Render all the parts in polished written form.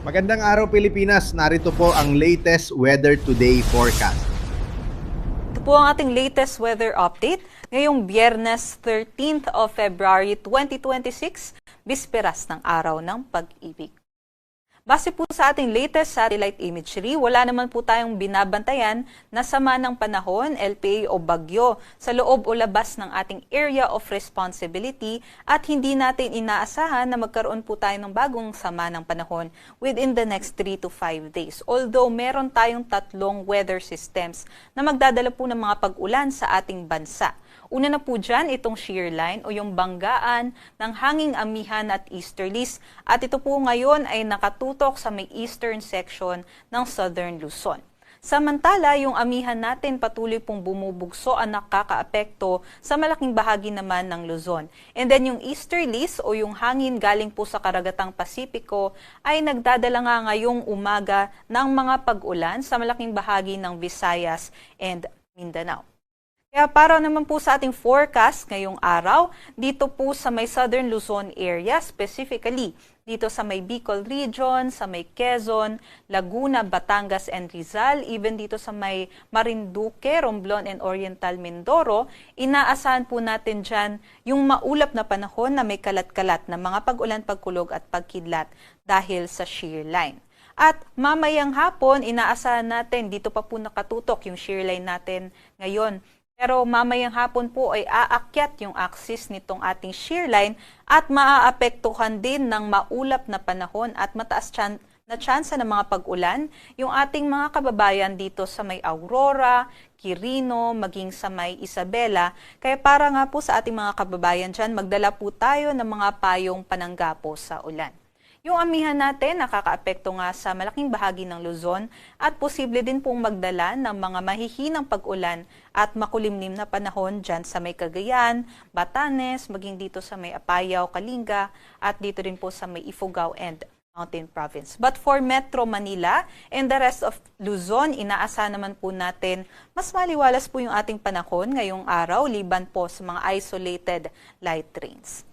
Magandang araw Pilipinas, narito po ang latest weather today forecast. Ito po ang ating latest weather update ngayong Biyernes 13th of February 2026, bisperas ng Araw ng Pag-ibig. Base po sa ating latest satellite imagery, wala naman po tayong binabantayan na sama ng panahon, LPA o bagyo sa loob o labas ng ating area of responsibility at hindi natin inaasahan na magkaroon po tayo ng bagong sama ng panahon within the next 3 to 5 days. Although meron tayong tatlong weather systems na magdadala po ng mga pag-ulan sa ating bansa. Una na po dyan, itong shear line o yung banggaan ng hanging amihan at easterlies. At ito po ngayon ay nakatutok sa may eastern section ng southern Luzon. Samantala, yung amihan natin patuloy pong bumubugso ang nakakaapekto sa malaking bahagi naman ng Luzon. And then yung easterlies o yung hangin galing po sa karagatang Pasipiko ay nagdadala nga ngayong umaga ng mga pag-ulan sa malaking bahagi ng Visayas and Mindanao. Kaya para naman po sa ating forecast ngayong araw, dito po sa may Southern Luzon area, specifically dito sa may Bicol region, sa may Quezon, Laguna, Batangas and Rizal, even dito sa may Marinduque, Romblon and Oriental Mindoro, inaasahan po natin dyan yung maulap na panahon na may kalat-kalat na mga pag-ulan, pagkulog at pagkidlat dahil sa shear line. At mamayang hapon, inaasahan natin, dito pa po nakatutok yung shear line natin ngayon. Pero mamayang hapon po ay aakyat yung axis nitong ating shear line at maaapektuhan din ng maulap na panahon at mataas na tsansa ng mga pag-ulan yung ating mga kababayan dito sa may Aurora, Quirino, maging sa may Isabela. Kaya para nga po sa ating mga kababayan dyan, magdala po tayo ng mga payong panangga po sa ulan. Yung amihan natin nakakaapekto nga sa malaking bahagi ng Luzon at posible din pong magdala ng mga mahihinang pag-ulan at makulimlim na panahon dyan sa may Cagayan, Batanes, maging dito sa may Apayao, Kalinga at dito rin po sa may Ifugao and Mountain Province. But for Metro Manila and the rest of Luzon, inaasahan naman po natin mas maliwalas po yung ating panahon ngayong araw liban po sa mga isolated light rains.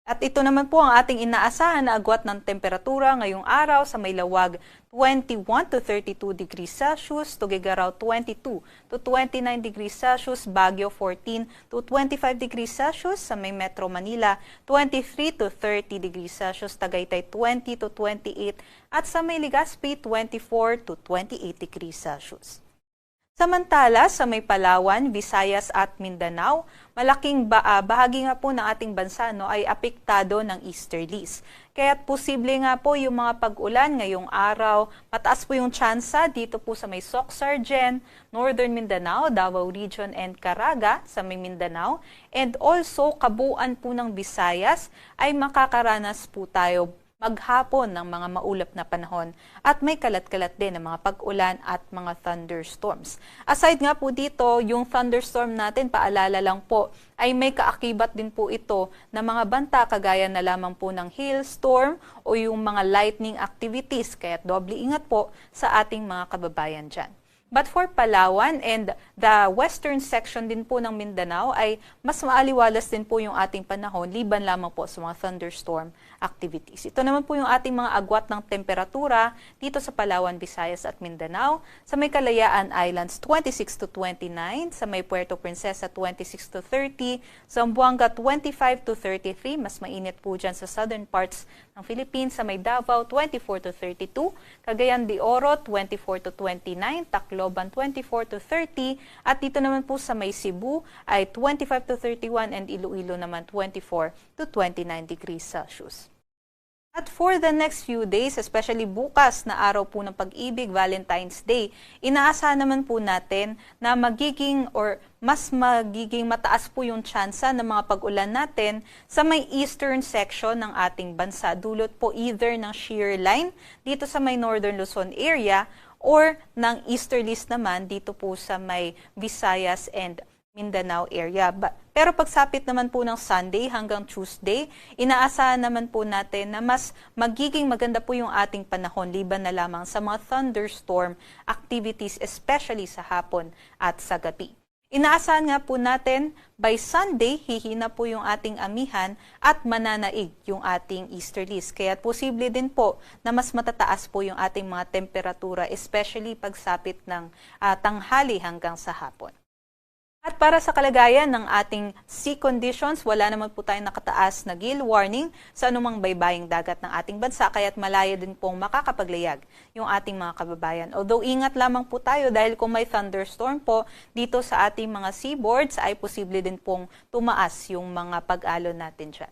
At ito naman po ang ating inaasahan na agwat ng temperatura ngayong araw sa may Lawag 21 to 32 degrees Celsius, Tuguegarao 22 to 29 degrees Celsius, Baguio 14 to 25 degrees Celsius, sa may Metro Manila 23 to 30 degrees Celsius, Tagaytay 20 to 28 at sa may Legazpi 24 to 28 degrees Celsius. Samantala, sa may Palawan, Visayas at Mindanao, malaking bahagi nga po ng ating bansa ay apektado ng easterlies. Kaya't posible nga po yung mga pag-ulan ngayong araw, mataas po yung tsansa dito po sa may Soc-Sargen, Northern Mindanao, Davao Region and Caraga sa may Mindanao. And also, kabuuan po ng Visayas ay makakaranas po tayo maghapon ng mga maulap na panahon at may kalat-kalat din ng mga pag-ulan at mga thunderstorms. Aside nga po dito, yung thunderstorm natin, paalala lang po, ay may kaakibat din po ito na mga banta kagaya na lamang po ng hailstorm o yung mga lightning activities. Kaya doble ingat po sa ating mga kababayan dyan. But for Palawan and the western section din po ng Mindanao ay mas maaliwalas din po yung ating panahon liban lamang po sa mga thunderstorm activities. Ito naman po yung ating mga agwat ng temperatura dito sa Palawan, Visayas at Mindanao. Sa may Kalayaan Islands 26 to 29, sa may Puerto Princesa 26 to 30, Zamboanga 25 to 33, mas mainit po dyan sa southern parts ng Philippines, sa may Davao 24 to 32, Cagayan de Oro 24 to 29, Tacloban 24 to 30, at dito naman po sa may Cebu ay 25 to 31 and Iloilo naman 24 to 29 degrees Celsius. At for the next few days, especially bukas na araw po ng Pag-ibig, Valentine's Day, inaasahan naman po natin na mas magiging mataas po yung tsansa ng mga pag-ulan natin sa may eastern section ng ating bansa. Dulot po either ng shear line dito sa may northern Luzon area or ng easterlies naman dito po sa may Visayas and Mindanao area. Pero pagsapit naman po ng Sunday hanggang Tuesday, inaasahan naman po natin na mas magiging maganda po yung ating panahon liban na lamang sa mga thunderstorm activities, especially sa hapon at sa gabi. Inaasahan nga po natin, by Sunday, hihina po yung ating amihan at mananaig yung ating easterlies. Kaya posible din po na mas matataas po yung ating mga temperatura, especially pagsapit ng tanghali hanggang sa hapon. At para sa kalagayan ng ating sea conditions, wala naman po tayong nakataas na gale warning sa anumang baybaying dagat ng ating bansa, kaya't malaya din pong makakapaglayag yung ating mga kababayan. Although ingat lamang po tayo dahil kung may thunderstorm po dito sa ating mga seaboards ay posible din pong tumaas yung mga pag-alon natin dyan.